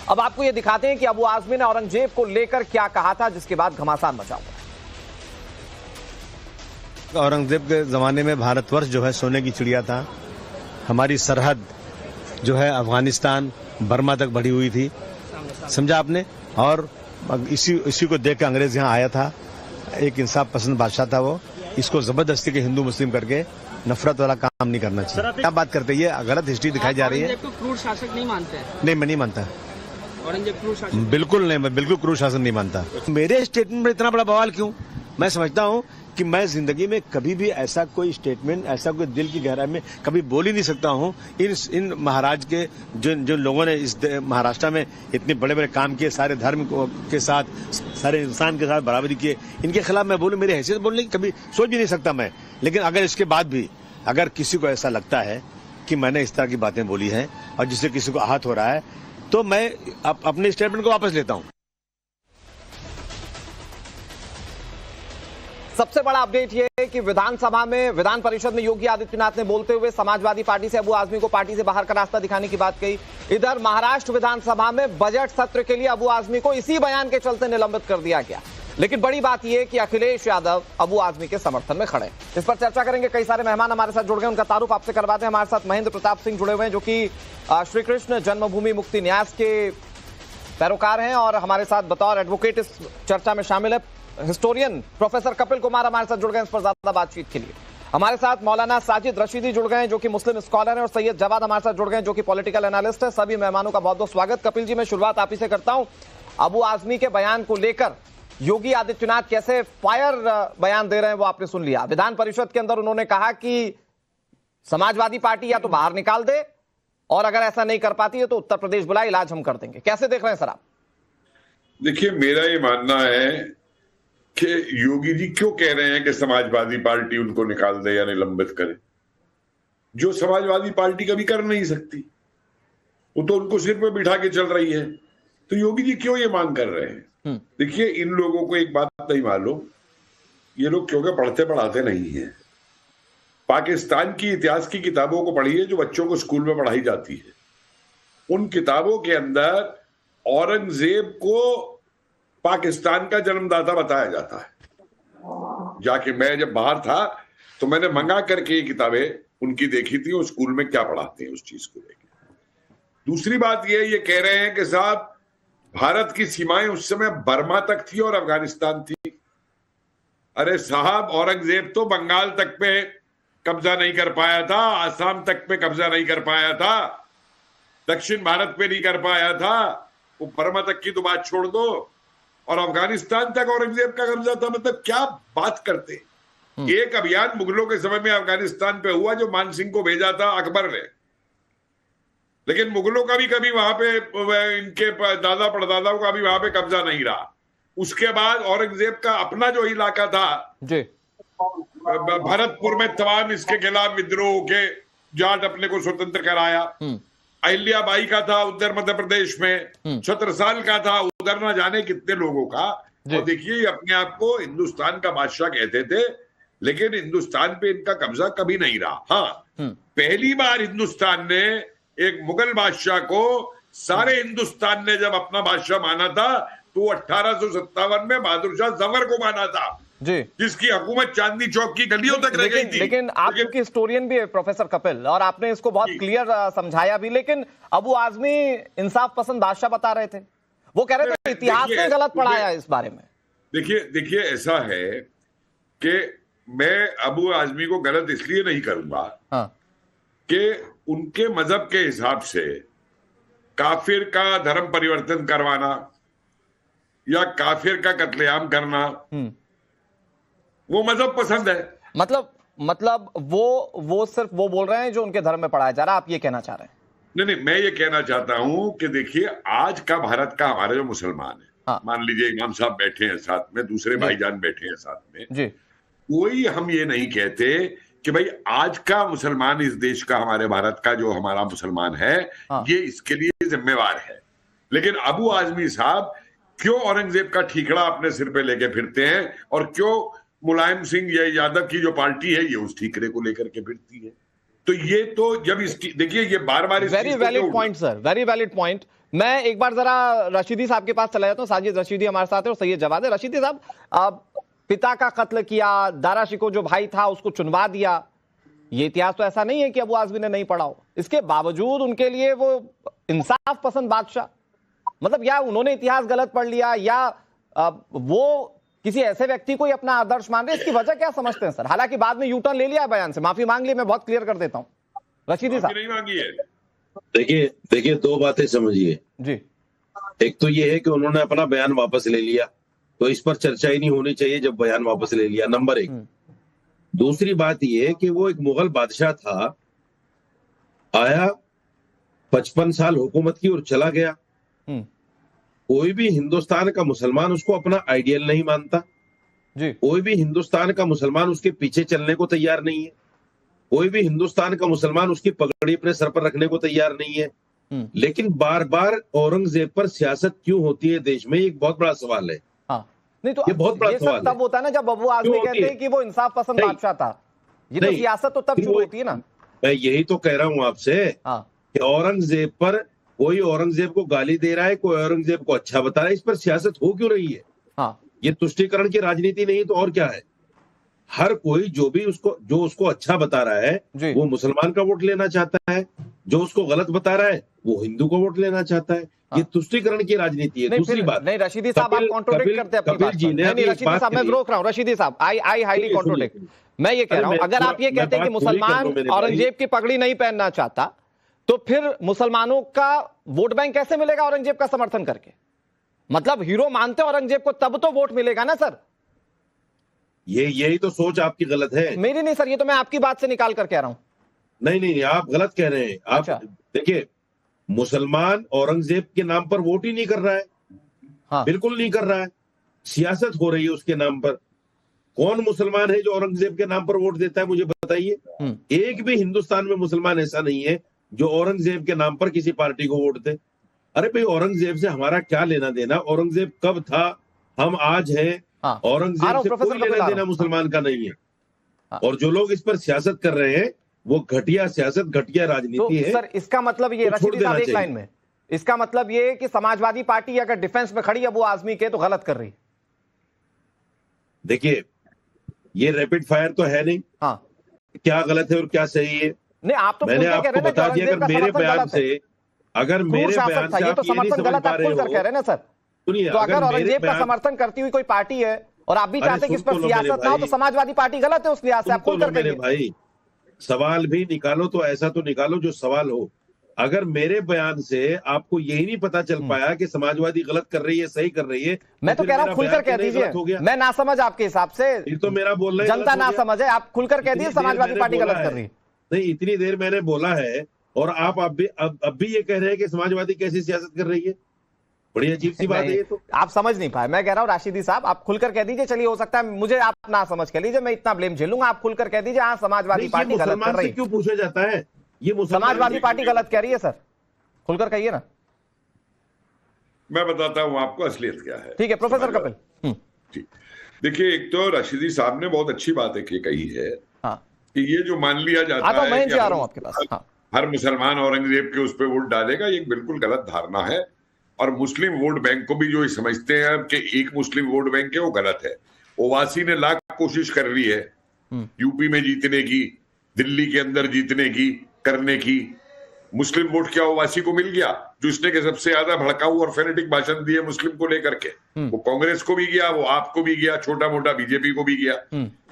अब आपको ये दिखाते हैं कि अबू आजमी ने औरंगजेब को लेकर क्या कहा था, जिसके बाद घमासान मचा हुआ। औरंगजेब के जमाने में भारतवर्ष जो है सोने की चिड़िया था। हमारी सरहद जो है अफगानिस्तान बर्मा तक बढ़ी हुई थी, समझा आपने। और इसी को देख के अंग्रेज यहाँ आया था। एक इंसाफ पसंद बादशाह था वो। इसको जबरदस्ती के हिंदू मुस्लिम करके नफरत वाला काम नहीं करना चाहिए। क्या बात करते हैं, ये गलत हिस्ट्री दिखाई जा रही है। औरंगजेब को क्रूर शासक नहीं मानते हैं? नहीं, मैं नहीं मानता। औरंगजेब क्रूर शासक? बिल्कुल नहीं, मैं बिल्कुल क्रूर शासन नहीं मानता। मेरे स्टेटमेंट में इतना बड़ा बवाल क्यों? मैं समझता हूँ कि मैं जिंदगी में कभी भी ऐसा कोई स्टेटमेंट, ऐसा कोई दिल की गहराई में कभी बोल ही नहीं सकता हूँ। इन महाराज के जो लोगों ने इस महाराष्ट्र में इतने बड़े बड़े काम किए, सारे धर्म के साथ, सारे इंसान के साथ बराबरी किए, इनके खिलाफ मैं बोलूँ, मेरी हैसियत बोलने की कभी सोच भी नहीं सकता मैं। लेकिन अगर इसके बाद भी अगर किसी को ऐसा लगता है कि मैंने इस तरह की बातें बोली हैं और जिससे किसी को आहत हो रहा है, तो मैं अपने स्टेटमेंट को वापस लेता हूँ। सबसे बड़ा अपडेट यह है कि विधानसभा में, विधान परिषद में योगी आदित्यनाथ ने बोलते हुए समाजवादी पार्टी से अबू आजमी को पार्टी से बाहर का रास्ता दिखाने की बात कही। इधर महाराष्ट्र विधानसभा में बजट सत्र के लिए अबू आजमी को इसी बयान के चलते निलंबित कर दिया गया। लेकिन बड़ी बात यह है कि अखिलेश यादव अबू आजमी के समर्थन में खड़े। इस पर चर्चा करेंगे। कई सारे मेहमान हमारे साथ जुड़ गए, उनका तारुफ आपसे करवाते हैं। हमारे साथ महेंद्र प्रताप सिंह जुड़े हुए हैं, जो कि श्री कृष्ण जन्मभूमि मुक्ति न्यास के पैरोकार हैं और हमारे साथ बतौर एडवोकेट इस चर्चा में शामिल है। हिस्टोरियन प्रोफेसर कपिल कुमार हमारे साथ जुड़ गए इस पर ज्यादा बातचीत के लिए। हमारे साथ मौलाना साजिद रशीदी जुड़ गए हैं, जो कि मुस्लिम स्कॉलर हैं, और सैयद जवाद हमारे साथ जुड़ गए हैं, जो कि पॉलिटिकल एनालिस्ट है। सभी मेहमानों का बहुत बहुत स्वागत। कपिल जी, मैं शुरुआत आप ही से करता हूं। अबू आजमी के बयान को लेकर योगी आदित्यनाथ कैसे फायर बयान दे रहे हैं वो आपने सुन लिया। विधान परिषद के अंदर उन्होंने कहा कि समाजवादी पार्टी या तो बाहर निकाल दे, और अगर ऐसा नहीं कर पाती है तो उत्तर प्रदेश बुला, इलाज हम कर देंगे। कैसे देख रहे हैं सर आप? देखिए, मेरा ये मानना है कि योगी जी क्यों कह रहे हैं कि समाजवादी पार्टी उनको निकाल दे या निलंबित करे, जो समाजवादी पार्टी कभी कर नहीं सकती, वो तो उनको सिर पे बिठा के चल रही है। तो योगी जी क्यों ये मांग कर रहे हैं? देखिए, इन लोगों को एक बात नहीं मालूम, ये लोग क्योंकि पढ़ते पढ़ाते नहीं है। पाकिस्तान की इतिहास की किताबों को पढ़िए जो बच्चों को स्कूल में पढ़ाई जाती है। उन किताबों के अंदर औरंगजेब को पाकिस्तान का जन्मदाता बताया जाता है। जाके मैं जब बाहर था तो मैंने मंगा करके ये किताबें उनकी देखी थी, और स्कूल में क्या पढ़ाते हैं उस चीज को लेकर। दूसरी बात ये कह रहे हैं कि साहब भारत की सीमाएं उस समय बर्मा तक थी और अफगानिस्तान थी। अरे साहब, औरंगजेब तो बंगाल तक पे कब्जा नहीं कर पाया था, आसाम तक पे कब्जा नहीं कर पाया था, दक्षिण भारत पे नहीं कर पाया था। वो बर्मा तक की तो बात छोड़ दो, और अफगानिस्तान तक औरंगजेब का कब्जा था। मतलब क्या बात करते। एक अभियान मुगलों के समय में अफगानिस्तान पे हुआ जो मान सिंह को भेजा था अकबर ने, लेकिन मुगलों का भी कभी वहां पे, इनके दादा परदादाओं का भी वहां पे कब्जा नहीं रहा। उसके बाद औरंगजेब का अपना जो इलाका था जी, भरतपुर में तमाम इसके खिलाफ विद्रोह के जाट अपने को स्वतंत्र कराया। अहिल्याबाई का था उधर मध्य प्रदेश में, छत्रसाल का था उधर न जाने कितने लोगों का। और देखिए, अपने आप को हिंदुस्तान का बादशाह कहते थे, लेकिन हिंदुस्तान पे इनका कब्जा कभी नहीं रहा। हाँ, पहली बार हिंदुस्तान ने एक मुगल बादशाह को, सारे हिंदुस्तान ने जब अपना बादशाह माना था, तो 1857 में बहादुर शाह जफर को माना था जी, जिसकी हुकूमत चांदनी चौक की गलियों तक रह गई थी। लेकिन आप क्योंकि हिस्टोरियन भी है प्रोफेसर कपिल, और आपने इसको बहुत क्लियर समझाया भी। लेकिन अबू आजमी इंसाफ पसंद बादशाह बता रहे थे, वो कह रहे थे इतिहास ने गलत पढ़ाया इस बारे में। देखिए ऐसा है कि मैं अबू आजमी को गलत इसलिए नहीं करूंगा कि उनके मजहब के हिसाब से काफिर का धर्म परिवर्तन करवाना या काफिर का कत्लेआम करना वो मजहब पसंद है। मतलब वो सिर्फ वो बोल रहे हैं जो उनके धर्म में पढ़ाया जा रहा है, आप ये कहना चाह रहे हैं? नहीं, मैं ये कहना चाहता हूं कि देखिए, आज का भारत का हमारे जो मुसलमान है, मान लीजिए इमाम साहब बैठे हैं साथ में, दूसरे भाईजान बैठे हैं साथ में जी, कोई हम ये नहीं कहते कि भाई आज का मुसलमान इस देश का, हमारे भारत का जो हमारा मुसलमान है, ये इसके लिए जिम्मेवार है। लेकिन अबू आजमी साहब क्यों औरंगजेब का ठीकड़ा अपने सिर पे लेके फिरते हैं, और क्यों मुलायम सिंह या यादव की जो पार्टी है ये उस ठीकरे को लेकर के फिरती है? तो ये तो जब इसकी, देखिए, ये बार बार very valid point sir, very valid point. मैं एक बार जरा रशीदी साहब के पास चला जाता हूँ। साजिद रशीदी हमारे साथ है और सैयद जवाद है। रशीदी साहब, पिता का कत्ल किया, दारा शिको जो भाई था उसको चुनवा दिया, ये इतिहास तो ऐसा नहीं है कि अबू आजमी ने नहीं पढ़ा हो। इसके बावजूद उनके लिए वो इंसाफ पसंद बादशाह, मतलब या उन्होंने इतिहास गलत पढ़ लिया या वो किसी ऐसे व्यक्ति को ही अपना आदर्श मान रहे, इसकी वजह क्या समझते हैं सर? हालांकि बाद में यूटर्न ले लिया बयान से, माफी मांग ली, मैं बहुत क्लियर कर देता हूं रशीदी साहब। नहीं मांगी है। देखिए दो बातें समझिए जी। एक तो ये है कि उन्होंने अपना बयान वापस ले लिया, तो इस पर चर्चा ही नहीं होनी चाहिए जब बयान वापस ले लिया, नंबर एक। दूसरी बात ये है कि वो एक मुगल बादशाह था, आया 55 साल हुकूमत की और चला गया। कोई भी हिंदुस्तान का मुसलमान उसको अपना आइडियल नहीं मानता जी। कोई भी हिंदुस्तान का मुसलमान उसके पीछे चलने को तैयार नहीं है। कोई भी हिंदुस्तान का मुसलमान उसकी पगड़ी अपने सर पर रखने को तैयार नहीं है। लेकिन बार बार औरंगजेब पर सियासत क्यों होती है देश में, ये एक बहुत बड़ा सवाल है। हाँ। नहीं तो ये बहुत बड़ा सवाल तब होता है ना जब अबू आजमी कहते हैं कि वो इंसाफ पसंद बादशाह था। ये तो सियासत तो तब शुरू होती है ना। मैं यही तो कह रहा हूं आपसे कि औरंगजेब पर कोई औरंगजेब को गाली दे रहा है, कोई औरंगजेब को अच्छा बता रहा है, इस पर सियासत हो क्यों रही है? हाँ। ये तुष्टीकरण की राजनीति नहीं तो और क्या है? हर कोई जो उसको अच्छा बता रहा है वो मुसलमान का वोट लेना चाहता है, जो उसको गलत बता रहा है वो हिंदू को वोट लेना चाहता है। ये तुष्टीकरण की राजनीति है। दूसरी बात नहीं रशीदी साहब, आप कॉन्ट्रोडिक्ट करते हैं अपनी बात पर। नहीं रशीदी साहब, मैं रोक रहा हूं। रशीदी साहब, आई हाईली कॉन्ट्रोडिक्ट। मैं ये कह रहा हूं, अगर आप ये कहते हैं कि मुसलमान औरंगजेब की पगड़ी नहीं पहनना चाहता, तो फिर मुसलमानों का वोट बैंक कैसे मिलेगा औरंगजेब का समर्थन करके? मतलब हीरो मानते औरंगजेब को तब तो वोट मिलेगा ना सर। यही तो सोच आपकी गलत है। मेरी नहीं सर, ये तो मैं आपकी बात से निकाल कर कह रहा हूं। नहीं, आप गलत कह रहे हैं। आप देखिए, मुसलमान औरंगजेब के नाम पर वोट ही नहीं कर रहा है। हाँ। बिल्कुल नहीं कर रहा है। सियासत हो रही है उसके नाम पर। कौन मुसलमान है जो औरंगजेब के नाम पर वोट देता है, मुझे बताइए। एक भी हिंदुस्तान में मुसलमान ऐसा नहीं है जो औरंगजेब के नाम पर किसी पार्टी को वोट दे। अरे भाई, औरंगजेब से हमारा क्या लेना देना? औरंगजेब कब था, हम आज हैं। हाँ। औरंगजेब से कोई लेना देना मुसलमान का नहीं है। हाँ। और जो लोग इस पर सियासत कर रहे हैं वो घटिया सियासत, घटिया राजनीति है। सर इसका मतलब ये रशीदी साहब एक लाइन में, इसका मतलब ये कि समाजवादी पार्टी अगर डिफेंस में खड़ी अबू आजमी के तो गलत कर रही। देखिए, ये रैपिड फायर तो है नहीं। हाँ। क्या गलत है और क्या सही है? नहीं, आप तो मैंने आपको बता दिया। अगर मेरे बयान से ये तो समर्थन गलत आप खुलकर कह रहे हैं ना सर। सुनिए, तो अगर औरंगजेब का समर्थन करती हुई कोई पार्टी है और आप भी चाहते हैं कि इस पर सियासत ना हो, तो समाजवादी पार्टी गलत है उस लिहाज से। आप खुलकर कहिए भाई, सवाल भी निकालो तो ऐसा तो निकालो जो सवाल हो। अगर मेरे बयान से आपको यही नहीं पता चल पाया कि समाजवादी गलत कर रही है, सही कर रही है, मैं तो कह रहा हूं खुलकर कह दीजिए। मैं ना समझ आपके हिसाब से, ये तो मेरा बोलना जनता ना समझ है, आप खुलकर कह दीजिए समाजवादी पार्टी गलत कर रही है। नहीं, इतनी देर मैंने बोला है और आप अब भी ये कह रहे हैं कि समाजवादी कैसी सियासत कर रही है। बड़ी अजीब सी बात है ये तो। आप समझ नहीं पाए। मैं कह रहा हूं राशिदी साहब, आप खुलकर कह दीजिए। चलिए, हो सकता है मुझे आप ना समझ कह लीजिए, मैं इतना ब्लेम झेलूंगा। आप खुलकर कह दीजिए हाँ समाजवादी पार्टी गलत कर रही है। क्यों पूछा जाता है? ये समाजवादी पार्टी गलत कह रही है सर, खुलकर कहिए ना। मैं बताता हूं आपको असलियत क्या है। ठीक है प्रोफेसर कपिल। ठीक, देखिए, एक तो रशीदी साहब ने बहुत अच्छी बात है कही है कि ये जो मान लिया जाता है कि आपके पास हर मुसलमान औरंगजेब के उस पर वोट डालेगा, ये बिल्कुल गलत धारणा है। और मुस्लिम वोट बैंक को भी जो समझते हैं कि एक मुस्लिम वोट बैंक है, वो गलत है। ओवैसी ने लाख कोशिश कर ली है यूपी में जीतने की, दिल्ली के अंदर जीतने की, करने की। मुस्लिम वोट क्या ओवैसी को मिल गया? जो इसने के सबसे ज्यादा भड़काऊ और फेनेटिक भाषण दिए मुस्लिम को लेकर के, वो कांग्रेस को भी गया, वो आपको भी गया, छोटा मोटा बीजेपी को भी गया।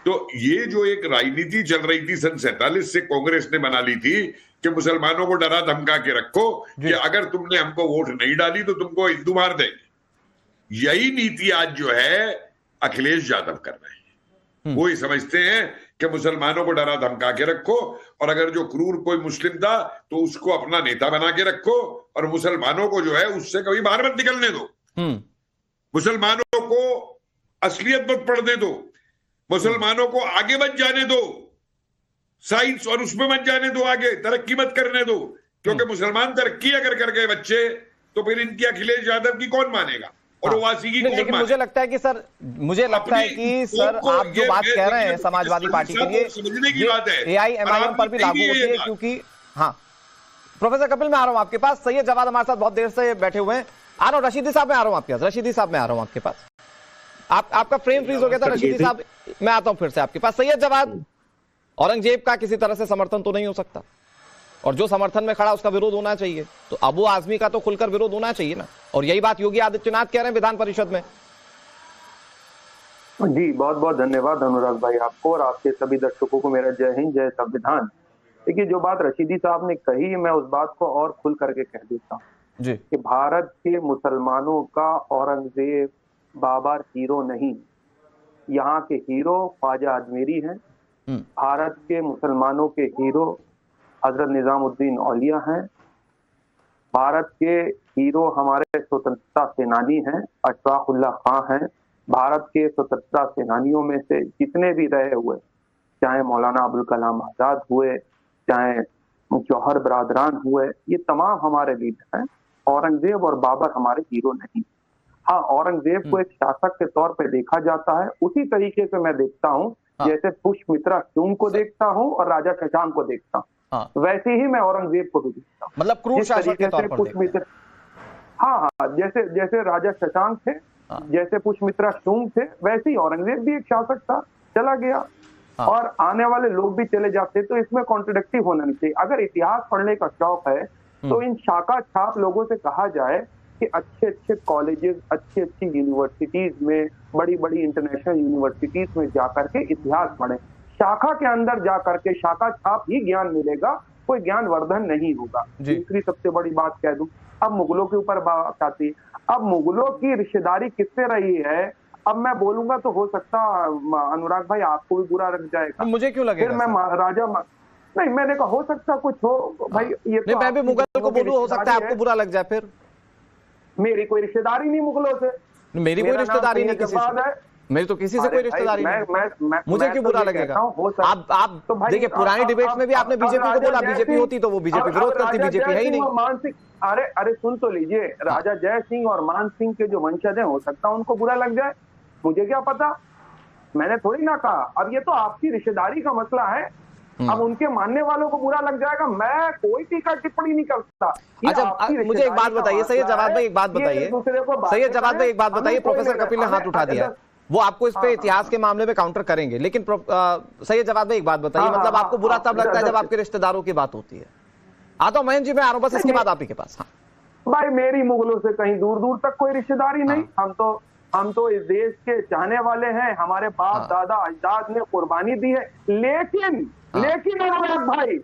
तो ये जो एक राजनीति चल रही थी सन 47 से कांग्रेस ने बना ली थी कि मुसलमानों को डरा धमका के रखो कि अगर तुमने हमको वोट नहीं डाली तो तुमको हिंदू मार देंगे। यही नीति आज जो है अखिलेश यादव कर रहे हैं। वो ही समझते हैं कि मुसलमानों को डरा धमका के रखो, और अगर जो क्रूर कोई मुस्लिम था तो उसको अपना नेता बना के रखो, और मुसलमानों को जो है उससे कभी बाहर मत निकलने दो। मुसलमानों को असलियत मत पढ़ने दो, मुसलमानों को आगे मत जाने दो, साइंस और उसमें मत जाने दो, आगे तरक्की मत करने दो। क्योंकि मुसलमान तरक्की अगर कर गए बच्चे तो फिर इनकी अखिलेश यादव की कौन मानेगा और ओवैसी की कौन लेकिन मुझे लगता है कि सर, आप जो बात कह रहे हैं समाजवादी पार्टी के लिए, समझने की बात है, AIMIM पर भी लागू होती है। क्योंकि हाँ प्रोफेसर कपिल मैं आ रहा हूं आपके पास। सैयद जवाद हमारे साथ बहुत देर से बैठे हुए हैं। आ रहा हूं रशीदी साहब, मैं आ रहा हूं आपके पास। रशीदी साहब मैं आ रहा हूं आपके पास। आपका फ्रेम फ्रीज हो गया था रशीदी साहब, मैं आता हूं फिर से आपके पास। सैयद जवाद, औरंगजेब का किसी तरह से समर्थन तो नहीं हो सकता, और जो समर्थन में खड़ा उसका विरोध होना चाहिए, तो अबू आजमी का तो खुलकर विरोध होना चाहिए ना। और यही बात योगी आदित्यनाथ कह रहे हैं विधान परिषद में। जी बहुत बहुत धन्यवाद अनुराग भाई आपको, और आपके सभी दर्शकों को मेरा जय हिंद जय संविधान। देखिए जो बात रशीदी साहब ने कही, मैं उस बात को और खुल करके कह देता हूँ जी कि भारत के मुसलमानों का औरंगजेब बाबर हीरो नहीं, यहाँ के हीरो ख्वाजा अजमेरी हैं। भारत के मुसलमानों के हीरो हजरत निजामुद्दीन औलिया हैं। भारत के हीरो हमारे स्वतंत्रता सेनानी हैं, अशफाक उल्लाह खां हैं। भारत के स्वतंत्रता सेनानियों में से जितने भी रहे हुए, चाहे मौलाना अबुल कलाम आजाद हुए, चाहे जौहर बरादरान हुए, ये तमाम हमारे लीडर हैं। औरंगजेब और बाबर हमारे हीरो नहीं। हाँ, औरंगजेब को एक शासक के तौर पे देखा जाता है, उसी तरीके से मैं देखता हूँ जैसे पुष्यमित्रा शुंग को देखता हूँ और राजा शशांक को देखता हूँ, वैसे ही मैं औरंगजेब को भी देखता हूँ। मतलब क्रूर शासक के तौर पर पुष्यमित्रा, हाँ, जैसे जैसे राजा शशांक थे, जैसे पुष्यमित्रा शुंग थे, वैसे ही औरंगजेब भी एक शासक था, चला गया और आने वाले लोग भी चले जाते। तो इसमें कॉन्ट्रडिक्टिव होना नहीं चाहिए। अगर इतिहास पढ़ने का शौक है तो इन शाखा छाप लोगों से कहा जाए कि अच्छे अच्छे कॉलेजेस, अच्छी अच्छी यूनिवर्सिटीज में, बड़ी बड़ी इंटरनेशनल यूनिवर्सिटीज में जाकर के इतिहास पढ़े। शाखा के अंदर जाकर के शाखा छाप ही ज्ञान मिलेगा, कोई ज्ञान वर्धन नहीं होगा। दूसरी सबसे बड़ी बात कह दूं, अब मुगलों के ऊपर बात आती है। अब मुगलों की रिश्तेदारी किससे रही है, अब मैं बोलूंगा तो हो सकता अनुराग भाई आपको भी बुरा लग जाएगा। मुझे क्यों लगेगा? फिर मैं राजा नहीं, मैंने कहा हो सकता कुछ हो भाई, ये तो मैं भी मुगल को बोलूं, हो सकता है आपको बुरा लग जाए। फिर मेरी कोई रिश्तेदारी नहीं मुगलों से, मेरी कोई रिश्तेदारी नहीं किसी से, मेरी तो किसी से कोई रिश्तेदारी नहीं। मुझे क्यों बुरा लगेगा? आप देखिए पुरानी डिबेट्स में भी आपने बीजेपी को बोला, बीजेपी होती तो वो बीजेपी विरोध करती, बीजेपी है ही नहीं। मान सिंह, अरे सुन तो लीजिए, राजा जय सिंह और मान सिंह के जो वंशज हैं, हो सकता है उनको बुरा लग जाए, मुझे क्या पता, मैंने थोड़ी ना कहा। अब ये तो आपकी रिश्तेदारी का मसला है, अब उनके मानने वालों को बुरा लग जाएगा, मैं कोई टीका टिप्पणी नहीं करता। अच्छा मुझे एक बात बताइए सैयद जवाद भाई, एक बात बताइए सैयद जवाद भाई, एक बात बताइए। प्रोफेसर कपिल ने हाथ उठा दिया, वो आपको इस पे इतिहास के मामले में काउंटर करेंगे, लेकिन सैयद जवाद भाई एक बात बताइए, मतलब आपको बुरा तब लगता है जब आपके रिश्तेदारों की बात होती है। आता हूं महेंद्र जी, मैं आ रहा हूं बस इसके बाद आप ही के पास। हाँ भाई, मेरी मुगलों से कहीं दूर दूर तक कोई रिश्तेदारी नहीं। हम तो इस देश के चाहने वाले हैं, हमारे बाप दादा अजदाद ने कुर्बानी दी है। लेकिन अनुराग भाई,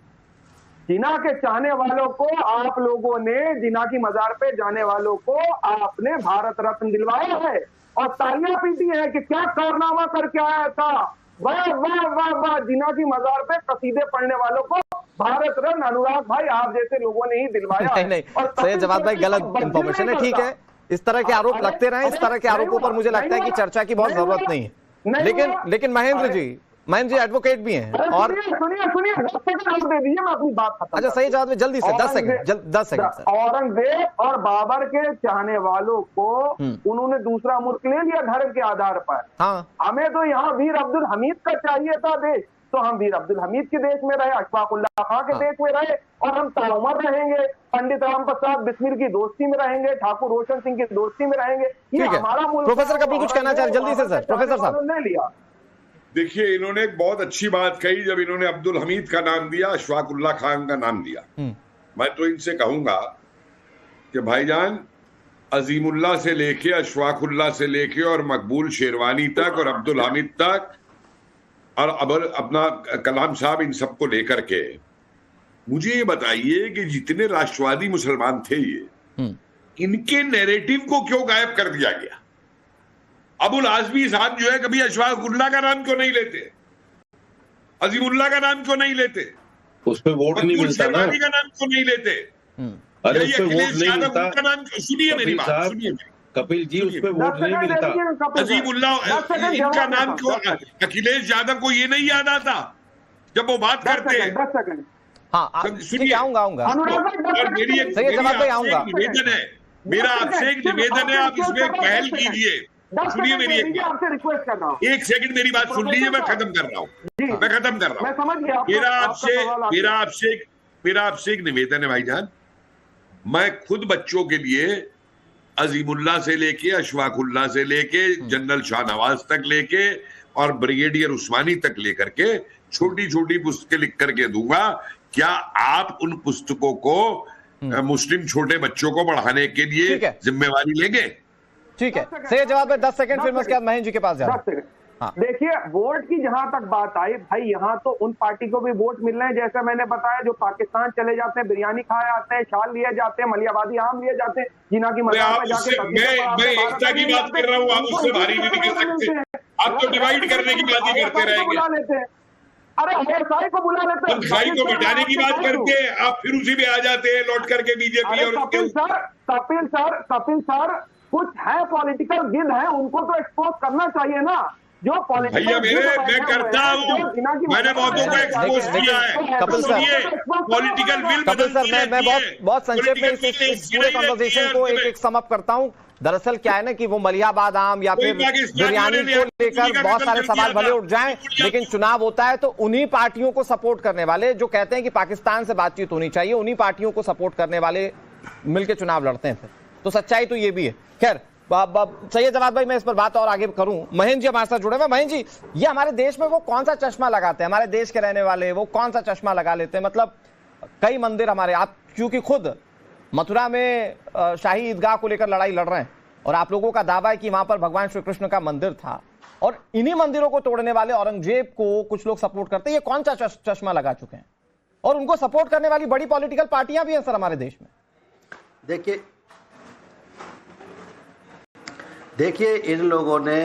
जिना के चाहने वालों को आप लोगों ने, जिना की मजार पे जाने वालों को आपने भारत रत्न दिलवाया है और तालियां पीटी है कि क्या कारनामा करके आया था। वाह वाह वाह वाह, जिना की मजार पे कसीदे पढ़ने वालों को भारत रत्न अनुराग भाई आप जैसे लोगों ने ही दिलवाया। नहीं सैयद जवाद भाई, गलत इंफॉर्मेशन है। ठीक है, इस तरह के आरोप लगते रहे, इस तरह के आरोपों पर मुझे लगता है कि चर्चा की बहुत जरूरत नहीं है। लेकिन महेंद्र जी एडवोकेट भी हैं और सुनिए 10 सेकंड दे दीजिए, मैं अपनी बात खत्म। अच्छा सही जवाब में जल्दी से 10 सेकंड। औरंगजेब और बाबर के चाहने वालों को उन्होंने दूसरा मुल्क ले लिया धर्म के आधार पर। हाँ, हमें तो यहाँ वीर अब्दुल हमीद का चाहिए था देश, तो हम वीर अब्दुल हमीद के देश में रहे, अशफाक उल्लाह खां के देश में रहे, और हम ताउमर रहेंगे, पंडित राम प्रसाद बिस्मिल की दोस्ती में रहेंगे, ठाकुर रोशन सिंह की दोस्ती में रहेंगे। ये हमारा मुल्क। प्रोफेसर कपिल कुछ कहना चाह रहे जल्दी से सर, प्रोफेसर साहब ने लिया। देखिए, इन्होंने एक बहुत अच्छी बात कही जब इन्होंने अब्दुल हमीद का नाम दिया, अशफाक उल्लाह खान का नाम दिया। मैं तो इनसे कहूंगा कि भाईजान, अजीमुल्लाह से लेके, अशफाक उल्लाह से लेके और मकबूल शेरवानी तक और अब्दुल हमीद तक और अब अपना कलाम साहब, इन सबको लेकर के मुझे ये बताइए कि जितने राष्ट्रवादी मुसलमान थे ये, इनके नैरेटिव को क्यों गायब कर दिया गया? अबुल आजमी साहब जो है, कभी अशफाक उल्लाह का नाम क्यों नहीं लेते? अजीमुल्लाह का नाम क्यों नहीं लेते? उस पे वोट नहीं मिलता ना, का नाम क्यों नहीं लेते? अरे उस पे वोट नहीं मिलता। सुनिए मेरी बात, सुनिए कपिल जी, उस पे वोट नहीं मिलता। अजीमुल्लाह, इनका नाम क्यों? अखिलेश यादव को ये नहीं याद आता जब वो बात करते हैं? 10 सेकंड। हाँ सुनिए, आऊंगा। और मेरी एक निवेदन है, मेरा आपसे एक निवेदन है, आप इसमें एक पहल कीजिए। सुनिए मेरी एक बात, आपसे रिक्वेस्ट कर रहा हूँ, 1 सेकंड मेरी बात सुन लीजिए, मैं खत्म कर रहा हूँ। मेरा आपसे एक निवेदन है भाईजान, मैं खुद बच्चों के लिए अजीमुल्लाह से लेके अशफाकुल्लाह से लेके जनरल शाहनवाज तक लेके और ब्रिगेडियर उस्मानी तक लेकर के छोटी छोटी पुस्तकें लिख करके दूंगा। क्या आप उन पुस्तकों को मुस्लिम छोटे बच्चों को पढ़ाने के लिए जिम्मेवारी लेंगे? ठीक है, सही जवाब है। 10 सेकंड, फिर मैं उसके बाद महेंद्र जी के पास जा रहा हूं। हाँ। देखिए, वोट की जहां तक बात आई भाई, यहाँ तो उन पार्टी को भी वोट मिल रहे हैं, जैसे मैंने बताया, जो पाकिस्तान चले जाते हैं, बिरयानी खाए आते हैं, शाल लिए जाते हैं, मलियाबादी आम लिए जाते हैं, जिना की मैं एकता की बात कर रहा हूँ, आप उससे बाहरी नहीं निकल सकते। आप तो डिवाइड करने की बात ही करते रहेंगे। अरे हेरसाई को बुला लेते हैं, हेरसाई को मिटाने की बात करते हैं, आप फिर उसी में आ जाते हैं लौट करके बीजेपी। और कपिल सर कुछ है पॉलिटिकल गिद है, उनको तो एक्सपोज करना चाहिए ना। जो भैया मैं करता हूँ, मैंने बहुतों को एक्सपोज किया है। Kapil sir, political will Kapil sir, मैं बहुत संक्षेप में इस पूरे कन्वर्सेशन को एक समअप करता हूँ। दरअसल क्या है ना कि वो मलियाबाद आम या फिर बिरयानी को लेकर बहुत सारे सवाल भले उठ जाएं, लेकिन चुनाव होता है तो उन्हीं पार्टियों को सपोर्ट करने वाले जो कहते हैं कि पाकिस्तान से बातचीत होनी चाहिए, उन्हीं पार्टियों को सपोर्ट करने वाले मिलकर चुनाव लड़ते हैं। तो सच्चाई तो ये भी है। खैर, सही जवाब भाई, मैं इस पर बात और आगे करूं। महेंद्र जी हमारे साथ जुड़े हुए। महेंद्र जी, ये हमारे देश में वो कौन सा चश्मा लगाते हैं, हमारे देश के रहने वाले वो कौन सा चश्मा लगा लेते हैं? मतलब कई मंदिर हमारे, आप क्योंकि खुद मथुरा में शाही ईदगाह को लेकर लड़ाई लड़ रहे हैं और आप लोगों का दावा है कि वहां पर भगवान श्री कृष्ण का मंदिर था, और इन्हीं मंदिरों को तोड़ने वाले औरंगजेब को कुछ लोग सपोर्ट करते हैं। ये कौन सा चश्मा लगा चुके हैं? और उनको सपोर्ट करने वाली बड़ी पॉलिटिकल पार्टियां भी हैं सर हमारे देश में। देखिए, इन लोगों ने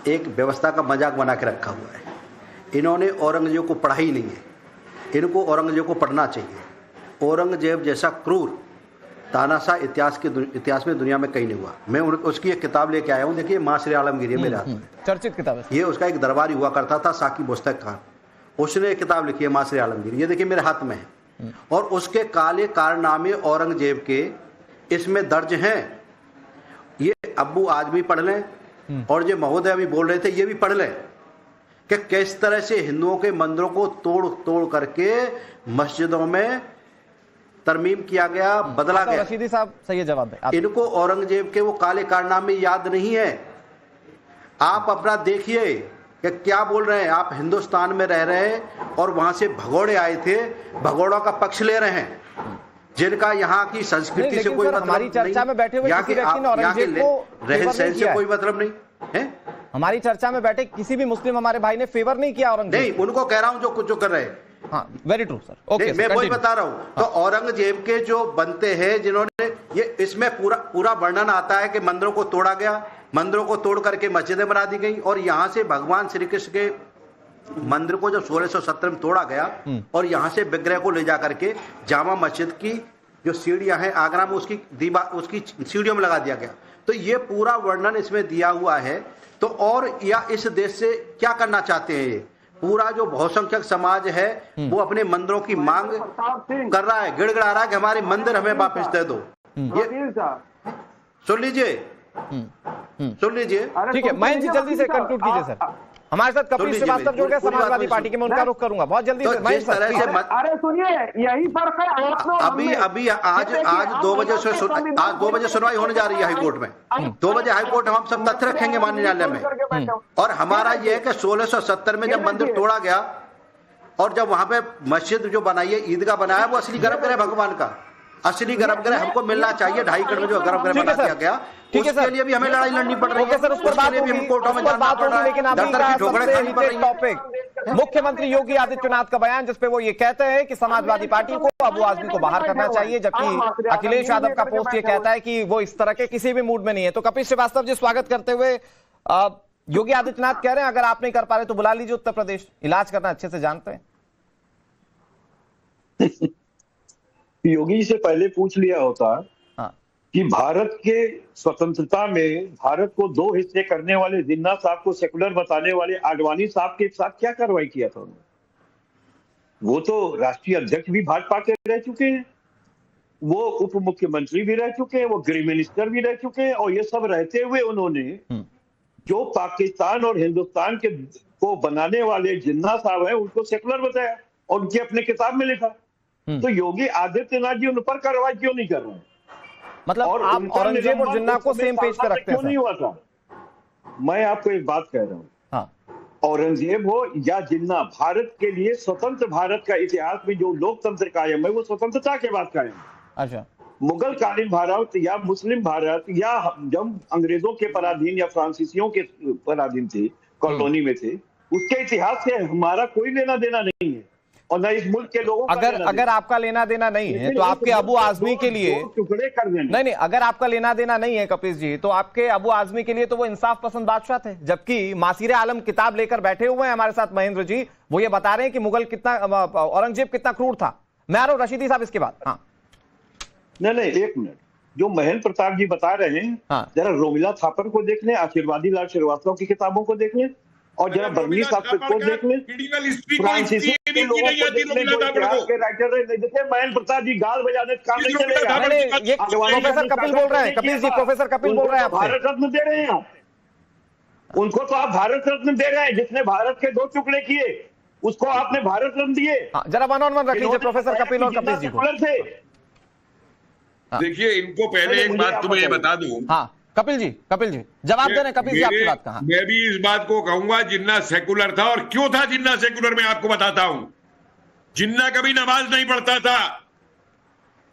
एक व्यवस्था का मजाक बना के रखा हुआ है। इन्होंने औरंगजेब को पढ़ा ही नहीं है, इनको औरंगजेब को पढ़ना चाहिए। औरंगजेब जैसा क्रूर तानाशाह इतिहास में दुनिया में कहीं नहीं हुआ। मैं उसकी एक किताब लेके आया हूँ, देखिए, माँ श्री आलमगीर, मेरे हाथ में चर्चित किताब है। ये उसका एक दरबारी हुआ करता था, साकी मुस्तक खान, उसने एक किताब लिखी है माँ श्री आलमगीर, ये देखिए मेरे हाथ में है। और उसके काले कारनामे औरंगजेब के इसमें दर्ज हैं। ये अब्बू आज भी पढ़ लें और जो महोदय अभी बोल रहे थे ये भी पढ़ लें कि किस तरह से हिंदुओं के मंदिरों को तोड़ करके मस्जिदों में तरमीम किया गया, बदला गया। रशीदी साहब, सही जवाब है। इनको औरंगजेब के वो काले कारनामे याद नहीं है। आप अपना देखिए कि क्या बोल रहे हैं। आप हिंदुस्तान में रह रहे हैं और वहां से भगोड़े आए थे, भगोड़ों का पक्ष ले रहे हैं, जिनका यहाँ की संस्कृति से कोई मतलब हमारी चर्चा में बैठे हुए किसी व्यक्ति ने औरंगजेब को रहन सहन से कोई मतलब नहीं है। हमारी चर्चा में बैठे किसी भी मुस्लिम हमारे भाई ने फेवर नहीं किया औरंगजेब। नहीं, उनको कह रहा हूँ जो कर रहे हैं। हाँ, वेरी ट्रू सर। ओके, मैं वही बता रहा हूँ। तो औरंगजेब के जो बनते हैं, जिन्होंने ये, इसमें पूरा वर्णन आता है कि मंदिरों को तोड़ा गया, मंदिरों को तोड़ करके मस्जिदें बना दी गई, और यहाँ से भगवान श्री कृष्ण के मंदिर को जब 1670 में तोड़ा गया और यहाँ से विग्रह को ले जा करके जामा मस्जिद की जो सीढ़ियां हैं आगरा में, उसकी दीवार, उसकी सीढ़ियों में लगा दिया गया। तो ये पूरा वर्णन इसमें दिया हुआ है। तो और या इस देश से क्या करना चाहते हैं? ये पूरा जो बहुसंख्यक समाज है वो अपने मंदिरों की मांग कर रहा है, गिड़गिड़ा रहा है कि हमारे मंदिर हमें वापस दे दो। ये सुन लीजिए। ठीक है, महेंद्र जी जल्दी से कंक्लूड कीजिए सर। हमारे साथ कपिल श्रीवास्तव जुड़ गए समाजवादी पार्टी के, मैं उनका रुख करूंगा बहुत जल्दी से। अरे सुनिए, यही फर्क है। अभी आज 2 बजे से 2 बजे सुनवाई होने जा रही है हाईकोर्ट में। 2 बजे हाईकोर्ट हम सब तथ्य रखेंगे माननीय न्यायालय में। और हमारा यह है कि 1670 में जब मंदिर तोड़ा गया और जब वहां पे मस्जिद जो बनाई है, ईदगाह बनाया, वो असली गर्भगृह भगवान का असली गर्भगृह हमको मिलना चाहिए। 2.5 एकड़ में जो गर्भगृह बना दिया गया, उसके लिए भी हमें लड़ाई लड़नी पड़ रही है। सर, उस पर बात होगी, लेकिन अभी का सबसे हिटेड टॉपिक मुख्यमंत्री योगी आदित्यनाथ का बयान, जिसपे वो ये कहते हैं कि समाजवादी पार्टी को अबू आजमी को बाहर करना चाहिए, जबकि अखिलेश यादव का पोस्ट ये कहता है कि वो इस तरह के किसी भी मूड में नहीं है। तो कपिल श्रीवास्तव जी, स्वागत करते हुए, योगी आदित्यनाथ कह रहे हैं अगर आप नहीं कर पा रहे तो बुला लीजिए उत्तर प्रदेश, इलाज करना अच्छे से जानते हैं। योगी जी से पहले पूछ लिया होता कि भारत के स्वतंत्रता में भारत को 2 हिस्से करने वाले जिन्ना साहब को सेकुलर बताने वाले आडवाणी साहब के साथ क्या कार्रवाई किया था उन्होंने? वो तो राष्ट्रीय अध्यक्ष भी भाजपा के रह चुके हैं, वो उप मुख्यमंत्री भी रह चुके हैं, वो गृह मिनिस्टर भी रह चुके हैं, और ये सब रहते हुए उन्होंने जो पाकिस्तान और हिंदुस्तान के को बनाने वाले जिन्ना साहब है उनको सेकुलर बताया और उनकी अपने किताब में लिखा। तो योगी आदित्यनाथ जी उन पर कार्रवाई क्यों नहीं कर रहे हैं? मतलब और आप उनका औरंगजेब और निलंबन जिन्ना को उस समय सेम पेज पे सांसद रखते हैं क्यों नहीं सर? हुआ था? मैं आपको एक बात कह रहा हूं, हाँ, औरंगजेब हो या जिन्ना, भारत के लिए स्वतंत्र भारत का इतिहास में जो लोकतंत्र कायम है वो स्वतंत्रता के बाद कायम है। अच्छा, मुगल कालीन भारत या मुस्लिम भारत या जब अंग्रेजों के पराधीन या फ्रांसीसियों के पराधीन थे, कॉलोनी में थे, उसके इतिहास से हमारा कोई लेना देना नहीं है और न इस मुल्क के लोगों का अगर आपका लेना देना नहीं है तो आपके अबू आजमी के लिए टुकड़े कर देना। नहीं, अगर आपका लेना देना नहीं है कपिल जी, तो आपके अबू आजमी के लिए तो वो इंसाफ पसंद बादशाह थे, जबकि मासीर आलम किताब लेकर बैठे हुए हैं हमारे साथ महेंद्र जी, वो ये बता रहे हैं कि मुगल कितना, औरंगजेब कितना क्रूर था। मैं आ रहा हूं रशीदी साहब इसके बाद। हाँ नहीं, एक मिनट, जो महेंद्र प्रताप जी बता रहे हैं, हाँ, जरा रोमिला थापर को देख लें, आशीर्वादी लाल श्रीवास्तव की किताबों को देख लें और जरा बर्नी साहब को देख लें, फ्रांसीसी के लोगों को देख लें, जो इतिहास के राइटर है। देखिए महेंद्र प्रताप जी गाल बजाने का काम नहीं चलेगा। ये प्रोफेसर कपिल बोल रहे हैं, कपिल जी, प्रोफेसर कपिल बोल रहे हैं, भारत रत्न दे रहे हैं आप, उनको तो आप भारत रत्न दे रहे हैं, जिसने भारत के 2 टुकड़े किए उसको आपने भारत रत्न दिए। जरा 1-on-1 रख लीजिए प्रोफेसर कपिल और कपिल जी को। देखिए, इनको पहले एक बात तुम्हें बता दूं। हाँ कपिल जी जवाब दे रहे हैं कपिल जी आपकी बात का। मैं भी इस बात को कहूंगा, जिन्ना सेकुलर था, और क्यों था जिन्ना सेकुलर मैं आपको बताता हूं। जिन्ना कभी नमाज नहीं पढ़ता था,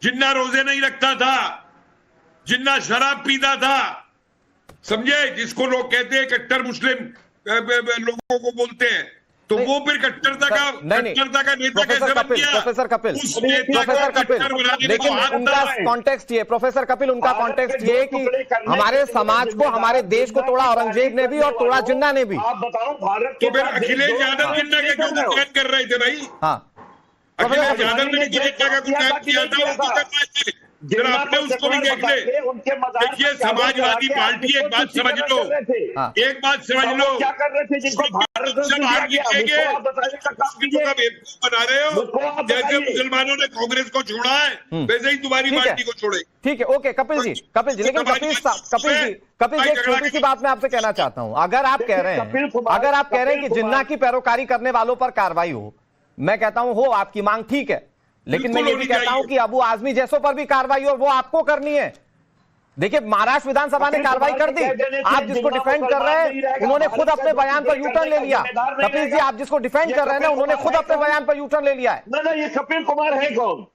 जिन्ना रोजे नहीं रखता था, जिन्ना शराब पीता था, समझे, जिसको लोग कहते हैं कट्टर मुस्लिम लोगों को बोलते हैं, तो वो फिर कट्टरता का नेता कैसे बन गया? प्रोफेसर कपिल लेकिन उनका कॉन्टेक्स्ट ये, प्रोफेसर कपिल उनका कॉन्टेक्स्ट ये कि हमारे समाज को, हमारे देश को तोड़ा औरंगजेब ने भी और तोड़ा जिन्ना ने भी। आप बताओ भारत तो फिर अखिलेश यादव जिन्ना का क्यों गुणगान कर रहे थे भाई? हाँ, अखिलेश यादव ने जिन्ना का गुणगान किया था, उसको कर रहे थे, जरा आपने उसको भी देख ले। देखिए, समाजवादी पार्टी, एक बात समझ लो, एक बात समझ लो, क्या कर रहे थे जिनको भारत सब आगे बेवकूफ बना रहे हो। जैसे मुसलमानों ने कांग्रेस को छोड़ा है, वैसे ही तुम्हारी पार्टी को छोड़े। ठीक है, ओके कपिल जी, लेकिन कपिल जी एक छोटी सी बात मैं आपसे कहना चाहता हूं। अगर आप कह रहे हैं कि जिन्ना की पैरोकारी करने वालों पर कार्रवाई हो, मैं कहता हूं हो, आपकी मांग ठीक है, लेकिन मैं ये भी कहता हूं कि अबू आजमी जैसों पर भी कार्रवाई हो, वो आपको करनी है। देखिए, महाराष्ट्र विधानसभा ने कार्रवाई कर दी, आप जिसको डिफेंड कर रहे हैं उन्होंने खुद अपने बयान पर यूटर्न ले लिया। कपिल जी, आप जिसको डिफेंड कर रहे हैं ना, उन्होंने खुद अपने बयान पर यूटर्न ले लिया है। नहीं, ये कपिल कुमार है कौन?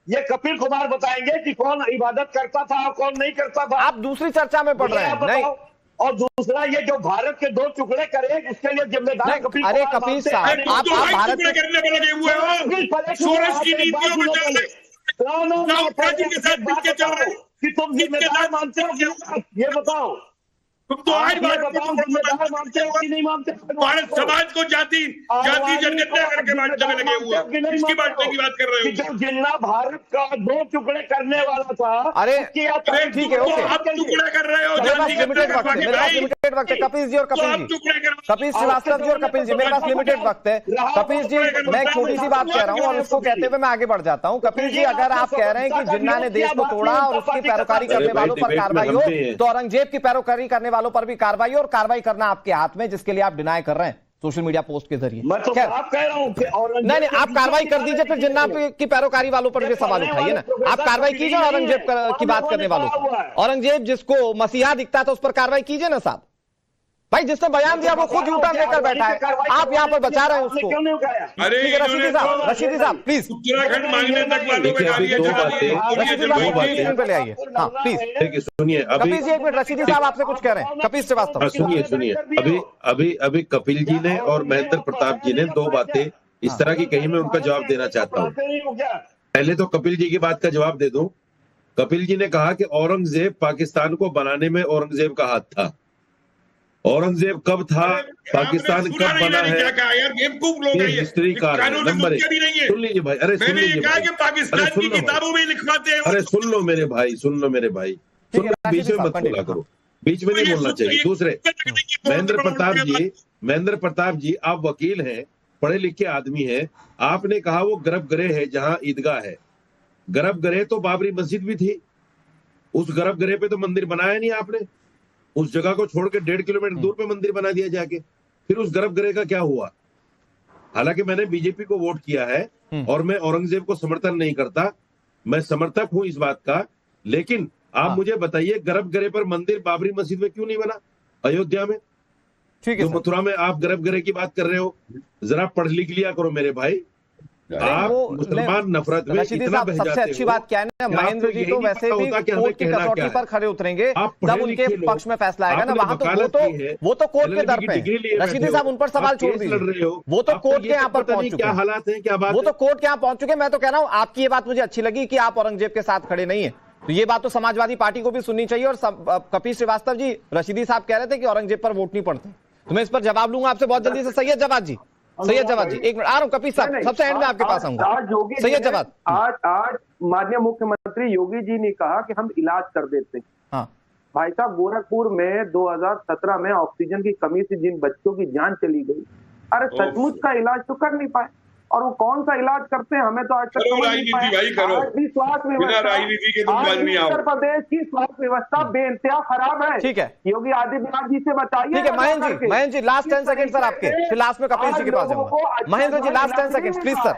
ये कपिल कुमार बताएंगे कि कौन इबादत करता था और कौन नहीं करता था। आप दूसरी चर्चा में पढ़ रहे हैं। नहीं, और दूसरा ये जो भारत के 2 टुकड़े करे, इसके लिए जिम्मेदार कपिल। अरे कपिल साहब, आप भारत करने में लगे हुए हो, सोरेश की नीतियों में चल रहे, के साथ मिलकर चल रहे, कि तुम जिम्मेदार मानते हो? ये बताओ, तुम तो आज जिम्मेदार मानते हो कि नहीं मानते? भारत समाज को जाति जनगणना करके बांटने में लगे हुए, किसकी बांटने की बात कर रहे हो? जो जिन्ना भारत का 2 टुकड़े करने वाला था, अरे ठीक है, ओके, आप टुकड़े कर रहे हो। मेरे पास लिमिटेड वक्त है कपिल जी और कपिल श्रीवास्तव जी और कपिल जी, मेरे पास लिमिटेड वक्त है। कपिल जी, मैं एक छोटी सी बात कह रहा हूँ और उसको कहते हुए मैं आगे बढ़ जाता हूँ। कपिल जी, अगर आप कह रहे हैं कि जिन्ना ने देश को तोड़ा और उसकी पैरोकारी करने वालों पर कार्रवाई हो, तो औरंगजेब की पैरोकारी करने वालों पर भी कार्रवाई हो, और कार्रवाई करना आपके हाथ में, जिसके लिए आप डिनाई कर रहे हैं सोशल मीडिया पोस्ट के जरिए। मैं तो आप कह रहा हूं कि नहीं, आप कार्रवाई कर दीजिए, फिर जिन्ना की पैरोकारी वालों पर भी सवाल उठाइए ना। आप कार्रवाई कीजिए औरंगजेब की बात करने वालों पर। औरंगजेब जिसको मसीहा दिखता था उस पर कार्रवाई कीजिए ना साहब। भाई, जिसने बयान दिया वो खुद यूटर्न लेकर बैठा है, आप यहाँ पर बचा रहे हैं उसको। अरे रशीदी साहब प्लीज, उत्तराखंड मांगने तक वालों में पे ले आइए। हाँ प्लीज सुनिए, कपिल जी एक मिनट, रशीदी साहब आपसे कुछ कह रहे हैं। कपिल श्रीवास्तव, सुनिए, अभी कपिल जी ने और महेंद्र प्रताप जी ने 2 बातें इस तरह की कही, मैं उनका जवाब देना चाहता हूँ। पहले तो कपिल जी की बात का जवाब दे दूं। कपिल जी ने कहा कि औरंगजेब पाकिस्तान को बनाने में औरंगजेब का हाथ था। औरंगजेब कब था, पाकिस्तान कब बना है, ये हिस्ट्री का नंबर 1। सुन लीजिए भाई, अरे सुन लीजिए, अरे सुन लो मेरे भाई, सुन, बीच में मत बोला करो, बीच में नहीं बोलना चाहिए। दूसरे, महेंद्र प्रताप जी आप वकील हैं, पढ़े लिखे आदमी हैं, आपने कहा वो गर्भगृह है जहां ईदगाह है। गर्भगृह तो बाबरी मस्जिद भी थी, उस गर्भगृह पे तो मंदिर बनाया नहीं आपने। उस जगह को छोड़ के 1.5 किलोमीटर दूर पे मंदिर बना दिया जाके, फिर उस गर्भगृह का क्या हुआ? हालांकि मैंने बीजेपी को वोट किया है और मैं औरंगजेब को समर्थन नहीं करता, मैं समर्थक हूं इस बात का। लेकिन आप मुझे बताइए, गर्भगृह पर मंदिर बाबरी मस्जिद में क्यों नहीं बना अयोध्या में? ठीक है, तो मथुरा में आप गर्भगृह की बात कर रहे हो, जरा पढ़ लिख लिया करो मेरे भाई। आप मुसलमान नफरत में इतना बह जाते सबसे अच्छी बात क्या है ना, महेंद्र जी तो वैसे भी कोर्ट की कसौटी पर खड़े उतरेंगे, जब उनके पक्ष में फैसला आएगा ना, वहां तो वो तो कोर्ट के दर पे। रशीदी साहब उन पर सवाल छोड़ दीजिए, वो तो कोर्ट के यहाँ पर पहुंच चुके क्या हालात हैं, क्या बात, वो तो कोर्ट के यहाँ पहुंच चुके। मैं तो कह रहा हूँ आपकी ये बात मुझे अच्छी लगी कि आप औरंगजेब के साथ खड़े नहीं है, तो ये बात तो समाजवादी पार्टी को भी सुननी चाहिए। और कपिल श्रीवास्तव जी, रशीदी साहब कह रहे थे कि औरंगजेब पर वोट नहीं पड़ते, तो मैं इस पर जवाब लूंगा आपसे बहुत जल्दी से। सैयद जवाद जी, सैयद जवाद जी, एक मिनट आ रहा हूँ। कपिल साहब सबसे एंड में आपके पास आऊंगा। सैयद जवाद, आज माननीय मुख्यमंत्री योगी जी ने कहा कि हम इलाज कर देते हैं। हाँ भाई साहब, गोरखपुर में 2017 में ऑक्सीजन की कमी से जिन बच्चों की जान चली गई, अरे सचमुच का इलाज तो कर नहीं पाए। और वो कौन सा इलाज करते हैं हमें तो आज तक समझ नहीं पाया। आज भी स्वास्थ्य व्यवस्था, उत्तर प्रदेश की स्वास्थ्य व्यवस्था बेइंतहा खराब है। ठीक है, योगी आदित्यनाथ जी से बताइए। ठीक है Mahendra ji last 10 second sir आपके, फिर लास्ट में कपिल जी के पास जाऊंगा। Mahendra ji last 10 second please sir.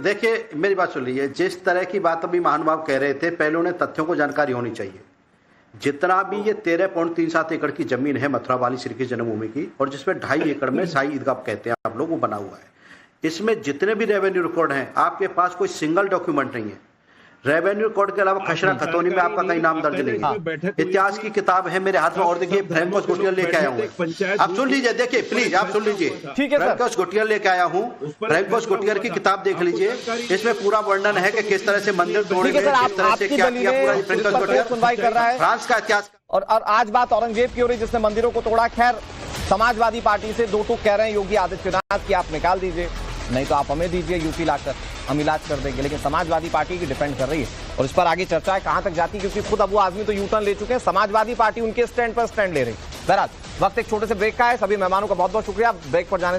देखिए मेरी बात सुन लीजिए, जिस तरह की बात अभी महानुभाव कह रहे थे, पहले उन्हें तथ्यों को जानकारी होनी चाहिए। जितना भी ये 13.37 एकड़ की जमीन है मथुरा वाली श्री कृष्ण जन्मभूमि की, और जिसमें 2.5 एकड़ में शाही ईदगाह कहते हैं आप लोग, वो बना हुआ है। इसमें जितने भी रेवेन्यू रिकॉर्ड हैं, आपके पास कोई सिंगल डॉक्यूमेंट नहीं है। रेवेन्यू रिकॉर्ड के अलावा खसरा खतौनी में आपका कहीं नाम दर्ज नहीं है। इतिहास की किताब है मेरे हाथ में, और देखिए फ्रैंकोस गोटियर लेके आया हूँ। आप सुन लीजिए, देखिए प्लीज आप सुन लीजिए। फ्रैंकोस गोटियर लेके आया हूँ, फ्रैंकोस गोटियर की किताब देख लीजिए। इसमें पूरा वर्णन है कि किस तरह से मंदिर तोड़े गए, किस तरह से क्या किया। पूरा फ्रैंकोस गोटियर सुनवाई कर रहा है, फ्रांस का इतिहास। और आज बात औरंगजेब की हो रही जिसने मंदिरों को तोड़ा। खैर समाजवादी पार्टी से दो टूक कह रहे हैं योगी आदित्यनाथ की आप निकाल दीजिए, नहीं तो आप हमें दीजिए यूपी लाकर, हम इलाज कर देंगे। लेकिन समाजवादी पार्टी की डिफेंड कर रही है और इस पर आगे चर्चा है कहां तक जाती है, क्योंकि खुद अबू आजमी तो यू टर्न ले चुके हैं, समाजवादी पार्टी उनके स्टैंड पर स्टैंड ले रही है। बहरहाल वक्त एक छोटे से ब्रेक का है। सभी मेहमानों का बहुत बहुत शुक्रिया। ब्रेक पर जाने